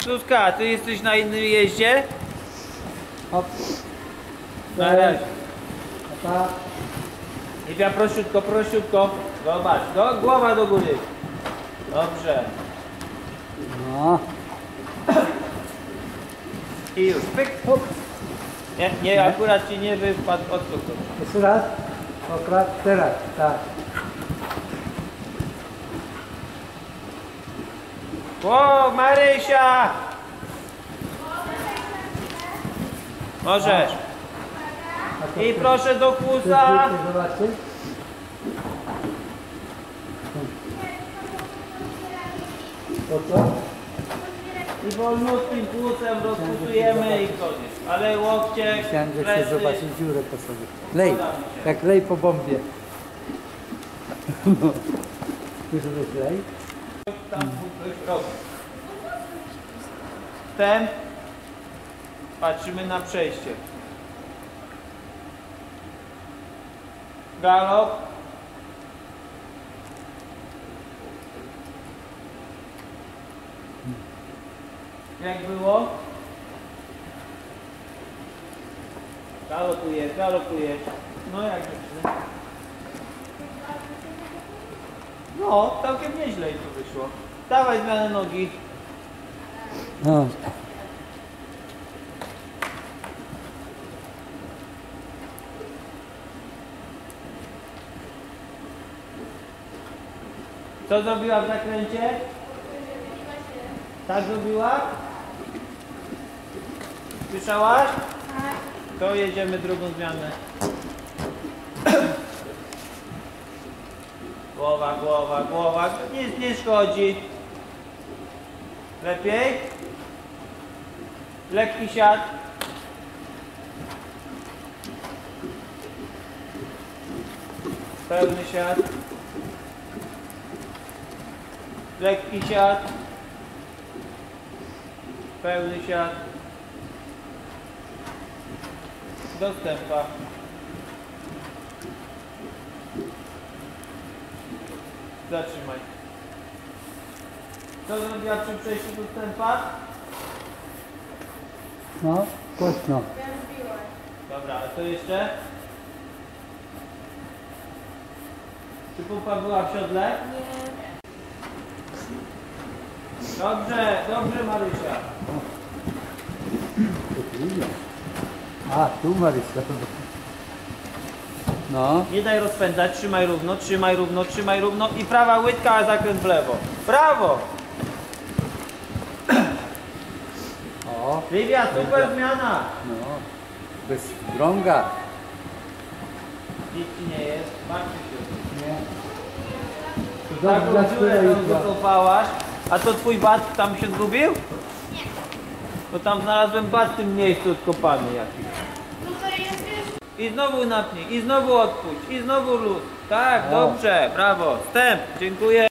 Zuzka, ty jesteś na innym jeździe? Hop. Na razie. Pa. Livia, prosiutko, prosiutko. Zobacz, głowa do góry. Dobrze. No. I już, pyk. Hop. Nie, akurat ci nie wypadł odskok. Jeszcze raz. Okrat. Teraz. Tak. O, Marysia! Możesz. A to I proszę do kłusa. Zobaczcie. To co? I wolnutkim kłusem rozkłusujemy i koniec. Ale łokcie, Chciałem, że chcę plecy. zobaczyć dziurę po sobie. Lej. Jak lej po bombie. No. Już lej. Tam ktoś robi. Ten. Patrzymy na przejście. Galop. Jak było? Galopujesz, galopujesz. No jak dziewczyny? No, całkiem nieźle i to wyszło. Dawaj zmianę nogi. No. Co zrobiła w zakręcie? Tak zrobiła? Słyszałaś? Tak. To jedziemy drugą zmianę. Głowa, głowa, głowa. Nic nie szkodzi. Lepiej? Lekki siad. Pełny siad. Lekki siad. Pełny siad. Dostępa. Zatrzymaj. Co zrobiła przy przejściu dostępa? No. Głośno. Dobra, a co jeszcze? Czy pupa była w siodle? Nie. Dobrze, dobrze Marysia. A, tu Marysia. No. Nie daj rozpędzać, trzymaj równo, trzymaj równo, trzymaj równo i prawa łydka, a zakręt w lewo. Brawo! O. Livia, super zmiana! No. Bez drąga. Nic ci nie jest, martw się. Nie. Taką dziurę tam zakopałaś, a to twój bat tam się zgubił? Nie. Bo tam znalazłem bat w tym miejscu odkopany jakiś. I znowu napnij, i znowu odpuść, i znowu luz. Tak, dobrze, brawo. Wstęp, dziękuję.